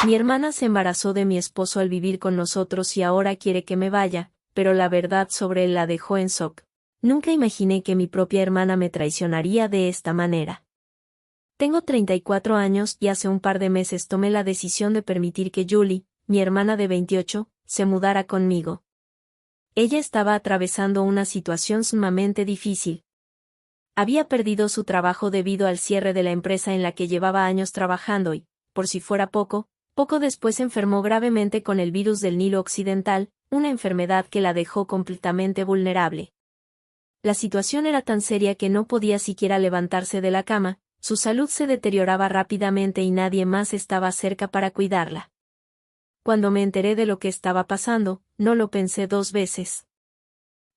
Mi hermana se embarazó de mi esposo al vivir con nosotros y ahora quiere que me vaya, pero la verdad sobre él la dejó en shock. Nunca imaginé que mi propia hermana me traicionaría de esta manera. Tengo 34 años y hace un par de meses tomé la decisión de permitir que Julie, mi hermana de 28, se mudara conmigo. Ella estaba atravesando una situación sumamente difícil. Había perdido su trabajo debido al cierre de la empresa en la que llevaba años trabajando y, por si fuera poco después se enfermó gravemente con el virus del Nilo Occidental, una enfermedad que la dejó completamente vulnerable. La situación era tan seria que no podía siquiera levantarse de la cama, su salud se deterioraba rápidamente y nadie más estaba cerca para cuidarla. Cuando me enteré de lo que estaba pasando, no lo pensé dos veces.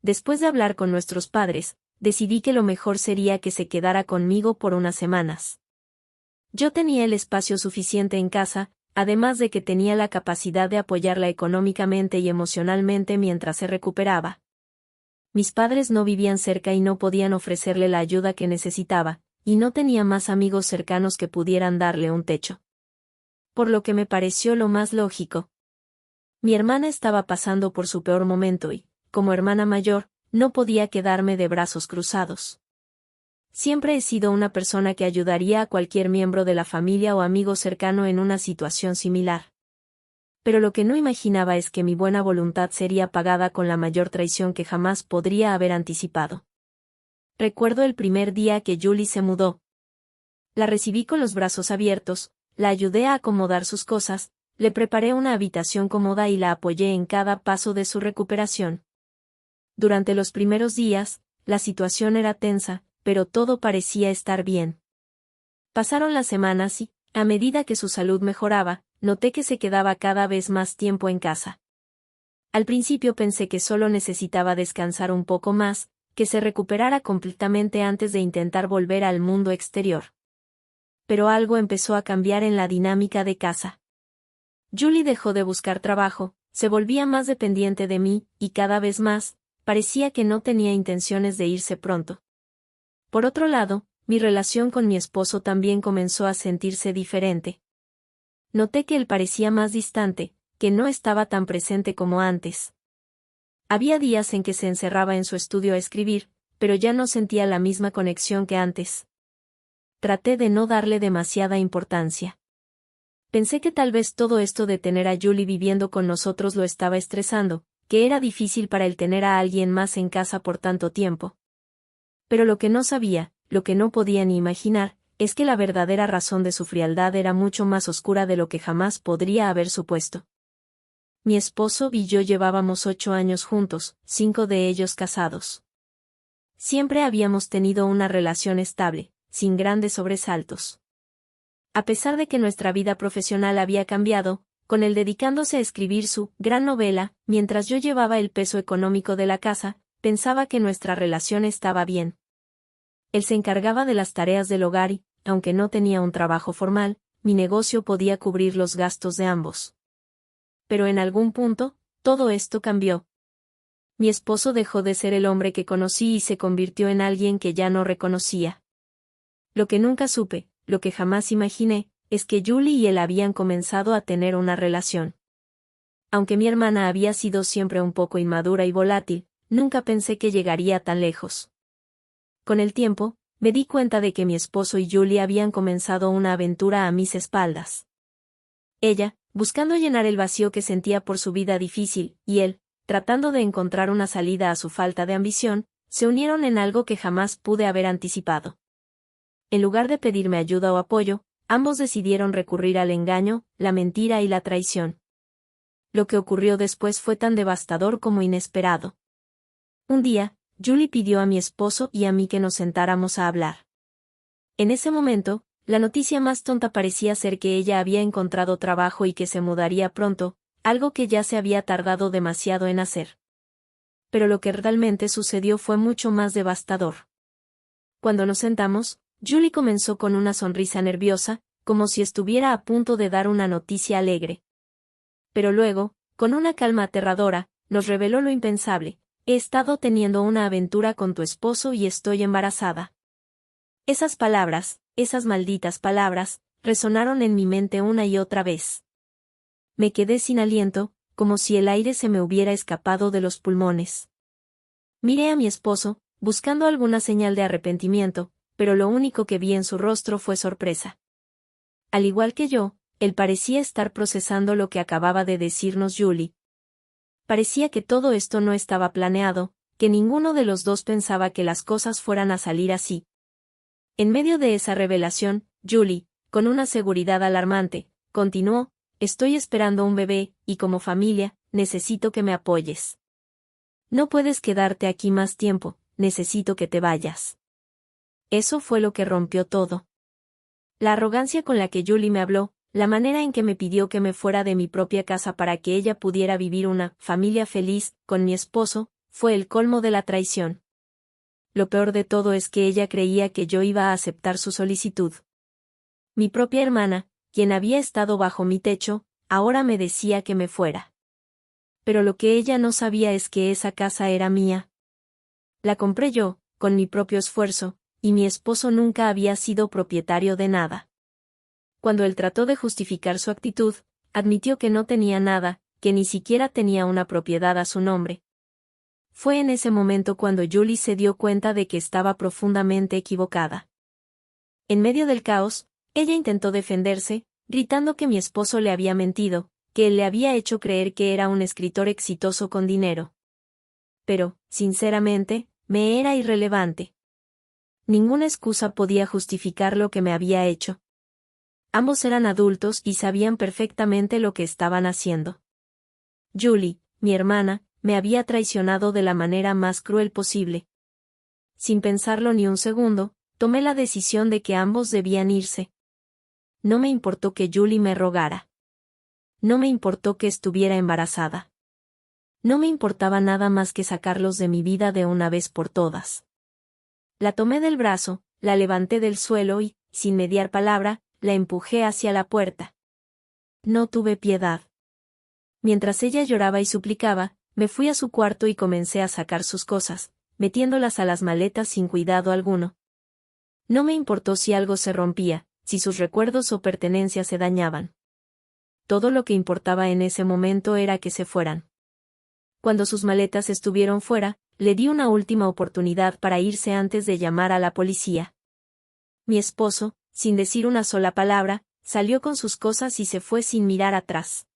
Después de hablar con nuestros padres, decidí que lo mejor sería que se quedara conmigo por unas semanas. Yo tenía el espacio suficiente en casa, además de que tenía la capacidad de apoyarla económicamente y emocionalmente mientras se recuperaba. Mis padres no vivían cerca y no podían ofrecerle la ayuda que necesitaba, y no tenía más amigos cercanos que pudieran darle un techo. Por lo que me pareció lo más lógico. Mi hermana estaba pasando por su peor momento y, como hermana mayor, no podía quedarme de brazos cruzados. Siempre he sido una persona que ayudaría a cualquier miembro de la familia o amigo cercano en una situación similar. Pero lo que no imaginaba es que mi buena voluntad sería pagada con la mayor traición que jamás podría haber anticipado. Recuerdo el primer día que Julie se mudó. La recibí con los brazos abiertos, la ayudé a acomodar sus cosas, le preparé una habitación cómoda y la apoyé en cada paso de su recuperación. Durante los primeros días, la situación era tensa, pero todo parecía estar bien. Pasaron las semanas y, a medida que su salud mejoraba, noté que se quedaba cada vez más tiempo en casa. Al principio pensé que solo necesitaba descansar un poco más, que se recuperara completamente antes de intentar volver al mundo exterior. Pero algo empezó a cambiar en la dinámica de casa. Julie dejó de buscar trabajo, se volvía más dependiente de mí, y cada vez más, parecía que no tenía intenciones de irse pronto. Por otro lado, mi relación con mi esposo también comenzó a sentirse diferente. Noté que él parecía más distante, que no estaba tan presente como antes. Había días en que se encerraba en su estudio a escribir, pero ya no sentía la misma conexión que antes. Traté de no darle demasiada importancia. Pensé que tal vez todo esto de tener a Julie viviendo con nosotros lo estaba estresando, que era difícil para él tener a alguien más en casa por tanto tiempo. Pero lo que no sabía, lo que no podía ni imaginar, es que la verdadera razón de su frialdad era mucho más oscura de lo que jamás podría haber supuesto. Mi esposo y yo llevábamos 8 años juntos, 5 de ellos casados. Siempre habíamos tenido una relación estable, sin grandes sobresaltos. A pesar de que nuestra vida profesional había cambiado, con él dedicándose a escribir su gran novela, mientras yo llevaba el peso económico de la casa, pensaba que nuestra relación estaba bien. Él se encargaba de las tareas del hogar y, aunque no tenía un trabajo formal, mi negocio podía cubrir los gastos de ambos. Pero en algún punto, todo esto cambió. Mi esposo dejó de ser el hombre que conocí y se convirtió en alguien que ya no reconocía. Lo que nunca supe, lo que jamás imaginé, es que Julie y él habían comenzado a tener una relación. Aunque mi hermana había sido siempre un poco inmadura y volátil, nunca pensé que llegaría tan lejos. Con el tiempo, me di cuenta de que mi esposo y Julie habían comenzado una aventura a mis espaldas. Ella, buscando llenar el vacío que sentía por su vida difícil, y él, tratando de encontrar una salida a su falta de ambición, se unieron en algo que jamás pude haber anticipado. En lugar de pedirme ayuda o apoyo, ambos decidieron recurrir al engaño, la mentira y la traición. Lo que ocurrió después fue tan devastador como inesperado. Un día, Julie pidió a mi esposo y a mí que nos sentáramos a hablar. En ese momento, la noticia más tonta parecía ser que ella había encontrado trabajo y que se mudaría pronto, algo que ya se había tardado demasiado en hacer. Pero lo que realmente sucedió fue mucho más devastador. Cuando nos sentamos, Julie comenzó con una sonrisa nerviosa, como si estuviera a punto de dar una noticia alegre. Pero luego, con una calma aterradora, nos reveló lo impensable: he estado teniendo una aventura con tu esposo y estoy embarazada. Esas palabras, esas malditas palabras, resonaron en mi mente una y otra vez. Me quedé sin aliento, como si el aire se me hubiera escapado de los pulmones. Miré a mi esposo, buscando alguna señal de arrepentimiento, pero lo único que vi en su rostro fue sorpresa. Al igual que yo, él parecía estar procesando lo que acababa de decirnos Julie. Parecía que todo esto no estaba planeado, que ninguno de los dos pensaba que las cosas fueran a salir así. En medio de esa revelación, Julie, con una seguridad alarmante, continuó: estoy esperando un bebé, y como familia, necesito que me apoyes. No puedes quedarte aquí más tiempo, necesito que te vayas. Eso fue lo que rompió todo. La arrogancia con la que Julie me habló, la manera en que me pidió que me fuera de mi propia casa para que ella pudiera vivir una familia feliz con mi esposo, fue el colmo de la traición. Lo peor de todo es que ella creía que yo iba a aceptar su solicitud. Mi propia hermana, quien había estado bajo mi techo, ahora me decía que me fuera. Pero lo que ella no sabía es que esa casa era mía. La compré yo, con mi propio esfuerzo, y mi esposo nunca había sido propietario de nada. Cuando él trató de justificar su actitud, admitió que no tenía nada, que ni siquiera tenía una propiedad a su nombre. Fue en ese momento cuando Julie se dio cuenta de que estaba profundamente equivocada. En medio del caos, ella intentó defenderse, gritando que mi esposo le había mentido, que él le había hecho creer que era un escritor exitoso con dinero. Pero, sinceramente, me era irrelevante. Ninguna excusa podía justificar lo que me había hecho. Ambos eran adultos y sabían perfectamente lo que estaban haciendo. Julie, mi hermana, me había traicionado de la manera más cruel posible. Sin pensarlo ni un segundo, tomé la decisión de que ambos debían irse. No me importó que Julie me rogara. No me importó que estuviera embarazada. No me importaba nada más que sacarlos de mi vida de una vez por todas. La tomé del brazo, la levanté del suelo y, sin mediar palabra, la empujé hacia la puerta. No tuve piedad. Mientras ella lloraba y suplicaba, me fui a su cuarto y comencé a sacar sus cosas, metiéndolas a las maletas sin cuidado alguno. No me importó si algo se rompía, si sus recuerdos o pertenencias se dañaban. Todo lo que importaba en ese momento era que se fueran. Cuando sus maletas estuvieron fuera, le di una última oportunidad para irse antes de llamar a la policía. Mi esposo, sin decir una sola palabra, salió con sus cosas y se fue sin mirar atrás.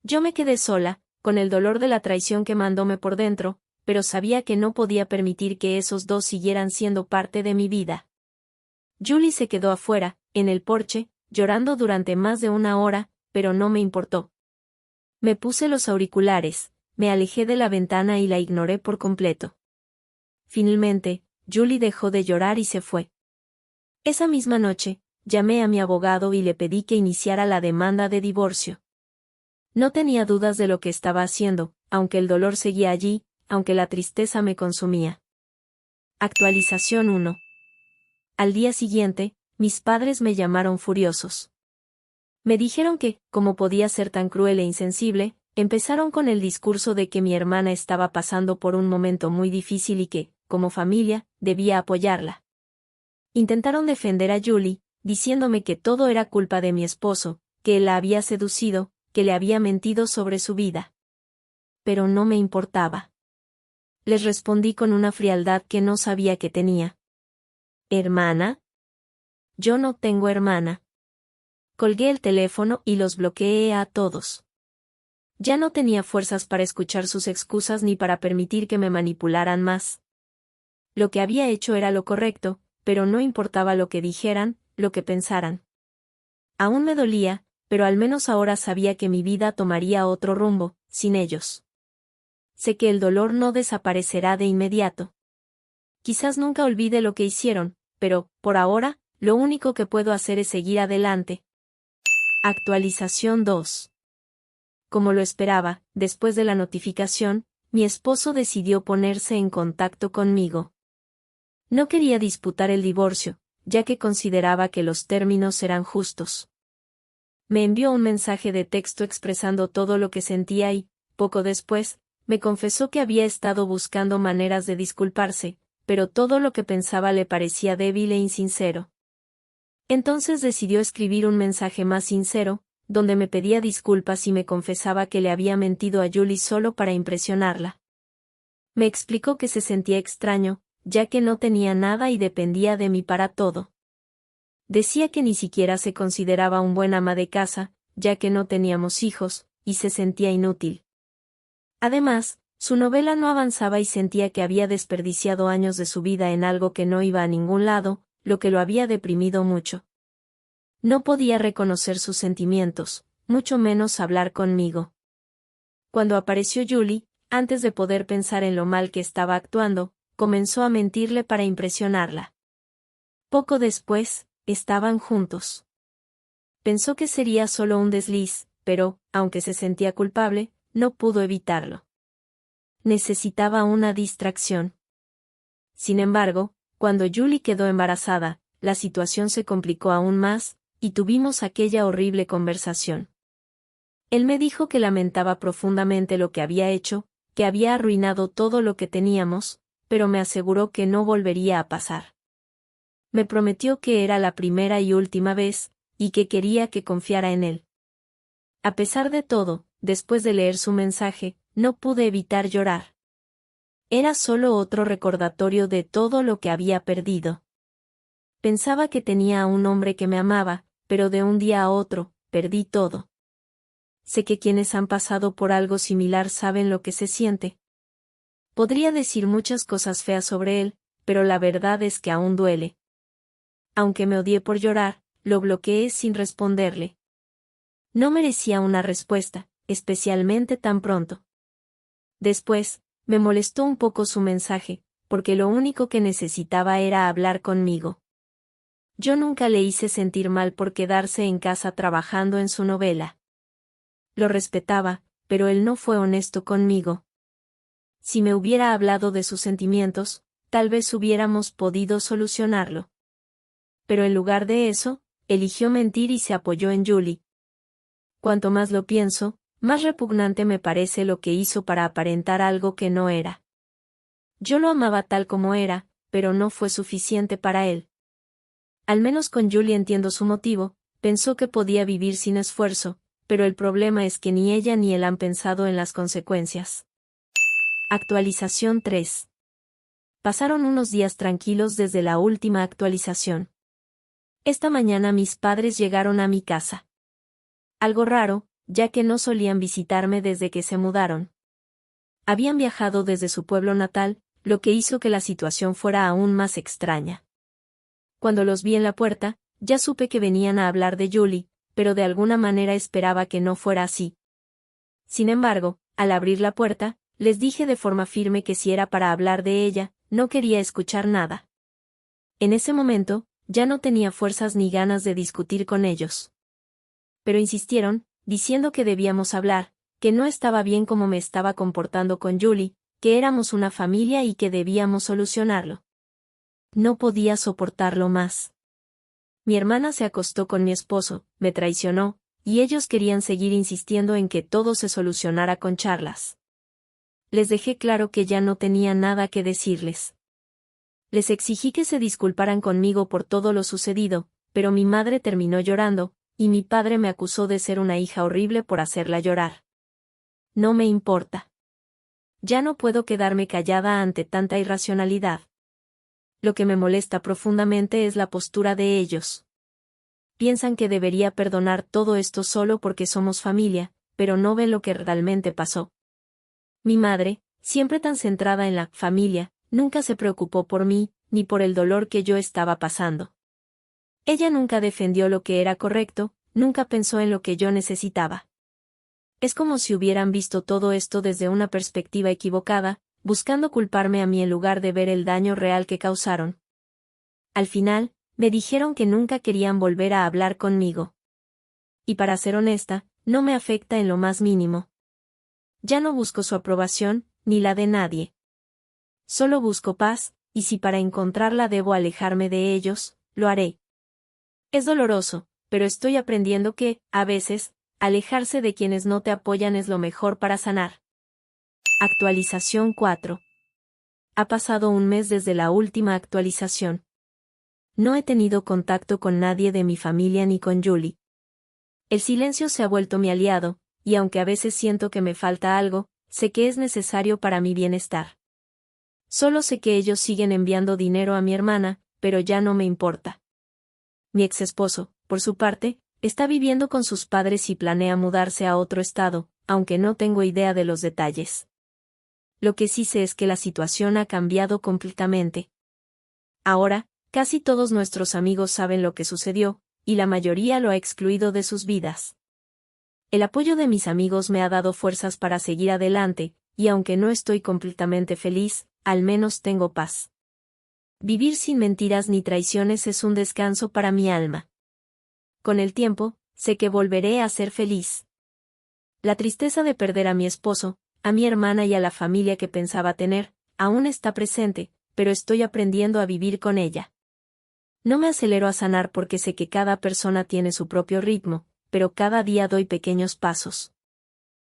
Yo me quedé sola, con el dolor de la traición quemándome por dentro, pero sabía que no podía permitir que esos dos siguieran siendo parte de mi vida. Julie se quedó afuera, en el porche, llorando durante más de una hora, pero no me importó. Me puse los auriculares, me alejé de la ventana y la ignoré por completo. Finalmente, Julie dejó de llorar y se fue. Esa misma noche, llamé a mi abogado y le pedí que iniciara la demanda de divorcio. No tenía dudas de lo que estaba haciendo, aunque el dolor seguía allí, aunque la tristeza me consumía. Actualización 1. Al día siguiente, mis padres me llamaron furiosos. Me dijeron que, como podía ser tan cruel e insensible, empezaron con el discurso de que mi hermana estaba pasando por un momento muy difícil y que, como familia, debía apoyarla. Intentaron defender a Julie, diciéndome que todo era culpa de mi esposo, que él la había seducido, que le había mentido sobre su vida. Pero no me importaba. Les respondí con una frialdad que no sabía que tenía. ¿Hermana? Yo no tengo hermana. Colgué el teléfono y los bloqueé a todos. Ya no tenía fuerzas para escuchar sus excusas ni para permitir que me manipularan más. Lo que había hecho era lo correcto, pero no importaba lo que dijeran, lo que pensaran. Aún me dolía, pero al menos ahora sabía que mi vida tomaría otro rumbo, sin ellos. Sé que el dolor no desaparecerá de inmediato. Quizás nunca olvide lo que hicieron, pero, por ahora, lo único que puedo hacer es seguir adelante. Actualización 2. Como lo esperaba, después de la notificación, mi esposo decidió ponerse en contacto conmigo. No quería disputar el divorcio, ya que consideraba que los términos eran justos. Me envió un mensaje de texto expresando todo lo que sentía y, poco después, me confesó que había estado buscando maneras de disculparse, pero todo lo que pensaba le parecía débil e insincero. Entonces decidió escribir un mensaje más sincero, donde me pedía disculpas y me confesaba que le había mentido a Julie solo para impresionarla. Me explicó que se sentía extraño, ya que no tenía nada y dependía de mí para todo. Decía que ni siquiera se consideraba un buen ama de casa, ya que no teníamos hijos, y se sentía inútil. Además, su novela no avanzaba y sentía que había desperdiciado años de su vida en algo que no iba a ningún lado, lo que lo había deprimido mucho. No podía reconocer sus sentimientos, mucho menos hablar conmigo. Cuando apareció Julie, antes de poder pensar en lo mal que estaba actuando, comenzó a mentirle para impresionarla. Poco después, estaban juntos. Pensó que sería solo un desliz, pero, aunque se sentía culpable, no pudo evitarlo. Necesitaba una distracción. Sin embargo, cuando Julie quedó embarazada, la situación se complicó aún más, y tuvimos aquella horrible conversación. Él me dijo que lamentaba profundamente lo que había hecho, que había arruinado todo lo que teníamos, pero me aseguró que no volvería a pasar. Me prometió que era la primera y última vez, y que quería que confiara en él. A pesar de todo, después de leer su mensaje, no pude evitar llorar. Era solo otro recordatorio de todo lo que había perdido. Pensaba que tenía a un hombre que me amaba, pero de un día a otro, perdí todo. Sé que quienes han pasado por algo similar saben lo que se siente. Podría decir muchas cosas feas sobre él, pero la verdad es que aún duele. Aunque me odié por llorar, lo bloqueé sin responderle. No merecía una respuesta, especialmente tan pronto. Después, me molestó un poco su mensaje, porque lo único que necesitaba era hablar conmigo. Yo nunca le hice sentir mal por quedarse en casa trabajando en su novela. Lo respetaba, pero él no fue honesto conmigo. Si me hubiera hablado de sus sentimientos, tal vez hubiéramos podido solucionarlo. Pero en lugar de eso, eligió mentir y se apoyó en Julie. Cuanto más lo pienso, más repugnante me parece lo que hizo para aparentar algo que no era. Yo lo amaba tal como era, pero no fue suficiente para él. Al menos con Julie entiendo su motivo, pensó que podía vivir sin esfuerzo, pero el problema es que ni ella ni él han pensado en las consecuencias. Actualización 3. Pasaron unos días tranquilos desde la última actualización. Esta mañana mis padres llegaron a mi casa. Algo raro, ya que no solían visitarme desde que se mudaron. Habían viajado desde su pueblo natal, lo que hizo que la situación fuera aún más extraña. Cuando los vi en la puerta, ya supe que venían a hablar de Julie, pero de alguna manera esperaba que no fuera así. Sin embargo, al abrir la puerta, les dije de forma firme que si era para hablar de ella, no quería escuchar nada. En ese momento, ya no tenía fuerzas ni ganas de discutir con ellos. Pero insistieron, diciendo que debíamos hablar, que no estaba bien como me estaba comportando con Julie, que éramos una familia y que debíamos solucionarlo. No podía soportarlo más. Mi hermana se acostó con mi esposo, me traicionó, y ellos querían seguir insistiendo en que todo se solucionara con charlas. Les dejé claro que ya no tenía nada que decirles. Les exigí que se disculparan conmigo por todo lo sucedido, pero mi madre terminó llorando, y mi padre me acusó de ser una hija horrible por hacerla llorar. No me importa. Ya no puedo quedarme callada ante tanta irracionalidad. Lo que me molesta profundamente es la postura de ellos. Piensan que debería perdonar todo esto solo porque somos familia, pero no ven lo que realmente pasó. Mi madre, siempre tan centrada en la familia, nunca se preocupó por mí, ni por el dolor que yo estaba pasando. Ella nunca defendió lo que era correcto, nunca pensó en lo que yo necesitaba. Es como si hubieran visto todo esto desde una perspectiva equivocada, buscando culparme a mí en lugar de ver el daño real que causaron. Al final, me dijeron que nunca querían volver a hablar conmigo. Y para ser honesta, no me afecta en lo más mínimo. Ya no busco su aprobación, ni la de nadie. Solo busco paz, y si para encontrarla debo alejarme de ellos, lo haré. Es doloroso, pero estoy aprendiendo que, a veces, alejarse de quienes no te apoyan es lo mejor para sanar. Actualización 4. Ha pasado un mes desde la última actualización. No he tenido contacto con nadie de mi familia ni con Julie. El silencio se ha vuelto mi aliado, y aunque a veces siento que me falta algo, sé que es necesario para mi bienestar. Solo sé que ellos siguen enviando dinero a mi hermana, pero ya no me importa. Mi ex esposo, por su parte, está viviendo con sus padres y planea mudarse a otro estado, aunque no tengo idea de los detalles. Lo que sí sé es que la situación ha cambiado completamente. Ahora, casi todos nuestros amigos saben lo que sucedió, y la mayoría lo ha excluido de sus vidas. El apoyo de mis amigos me ha dado fuerzas para seguir adelante, y aunque no estoy completamente feliz, al menos tengo paz. Vivir sin mentiras ni traiciones es un descanso para mi alma. Con el tiempo, sé que volveré a ser feliz. La tristeza de perder a mi esposo, a mi hermana y a la familia que pensaba tener, aún está presente, pero estoy aprendiendo a vivir con ella. No me acelero a sanar porque sé que cada persona tiene su propio ritmo, pero cada día doy pequeños pasos.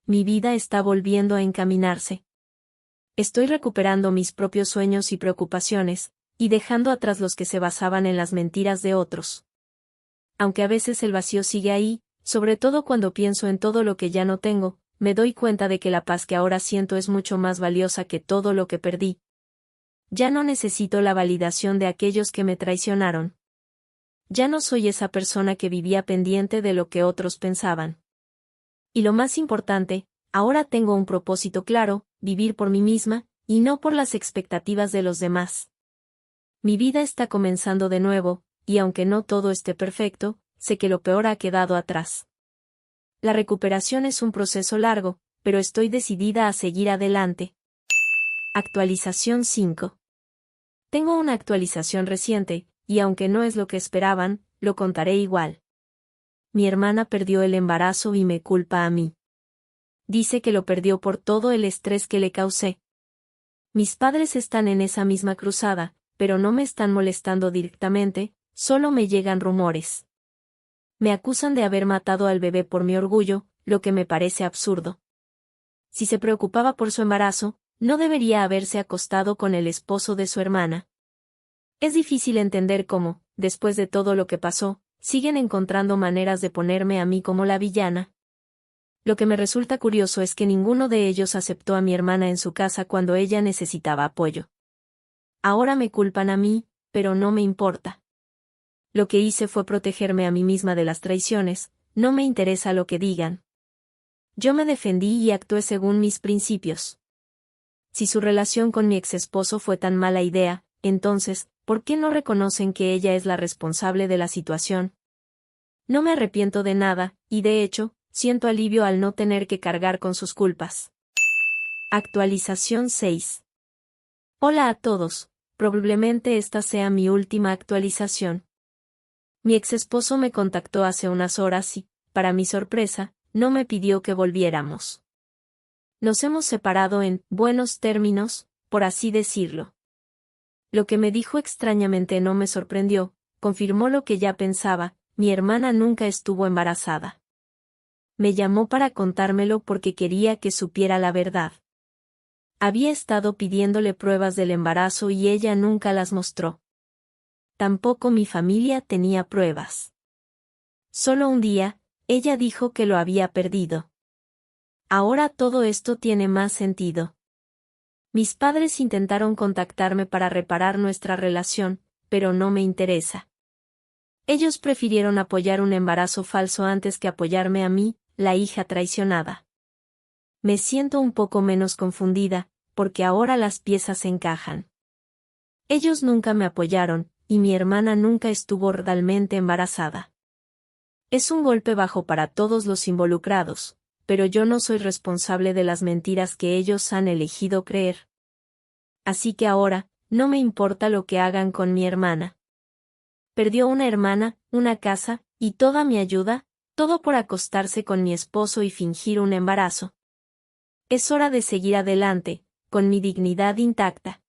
Mi vida está volviendo a encaminarse. Estoy recuperando mis propios sueños y preocupaciones, y dejando atrás los que se basaban en las mentiras de otros. Aunque a veces el vacío sigue ahí, sobre todo cuando pienso en todo lo que ya no tengo, me doy cuenta de que la paz que ahora siento es mucho más valiosa que todo lo que perdí. Ya no necesito la validación de aquellos que me traicionaron. Ya no soy esa persona que vivía pendiente de lo que otros pensaban. Y lo más importante, ahora tengo un propósito claro, vivir por mí misma, y no por las expectativas de los demás. Mi vida está comenzando de nuevo, y aunque no todo esté perfecto, sé que lo peor ha quedado atrás. La recuperación es un proceso largo, pero estoy decidida a seguir adelante. Actualización 5. Tengo una actualización reciente, y aunque no es lo que esperaban, lo contaré igual. Mi hermana perdió el embarazo y me culpa a mí. Dice que lo perdió por todo el estrés que le causé. Mis padres están en esa misma cruzada, pero no me están molestando directamente, solo me llegan rumores. Me acusan de haber matado al bebé por mi orgullo, lo que me parece absurdo. Si se preocupaba por su embarazo, no debería haberse acostado con el esposo de su hermana. Es difícil entender cómo, después de todo lo que pasó, siguen encontrando maneras de ponerme a mí como la villana. Lo que me resulta curioso es que ninguno de ellos aceptó a mi hermana en su casa cuando ella necesitaba apoyo. Ahora me culpan a mí, pero no me importa. Lo que hice fue protegerme a mí misma de las traiciones, no me interesa lo que digan. Yo me defendí y actué según mis principios. Si su relación con mi ex esposo fue tan mala idea, entonces, ¿por qué no reconocen que ella es la responsable de la situación? No me arrepiento de nada, y de hecho, siento alivio al no tener que cargar con sus culpas. Actualización 6. Hola a todos, probablemente esta sea mi última actualización. Mi ex esposo me contactó hace unas horas y, para mi sorpresa, no me pidió que volviéramos. Nos hemos separado en buenos términos, por así decirlo. Lo que me dijo extrañamente no me sorprendió, confirmó lo que ya pensaba, mi hermana nunca estuvo embarazada. Me llamó para contármelo porque quería que supiera la verdad. Había estado pidiéndole pruebas del embarazo y ella nunca las mostró. Tampoco mi familia tenía pruebas. Solo un día, ella dijo que lo había perdido. Ahora todo esto tiene más sentido. Mis padres intentaron contactarme para reparar nuestra relación, pero no me interesa. Ellos prefirieron apoyar un embarazo falso antes que apoyarme a mí, la hija traicionada. Me siento un poco menos confundida, porque ahora las piezas encajan. Ellos nunca me apoyaron, y mi hermana nunca estuvo realmente embarazada. Es un golpe bajo para todos los involucrados, pero yo no soy responsable de las mentiras que ellos han elegido creer. Así que ahora, no me importa lo que hagan con mi hermana. Perdió una hermana, una casa, y toda mi ayuda, todo por acostarse con mi esposo y fingir un embarazo. Es hora de seguir adelante, con mi dignidad intacta.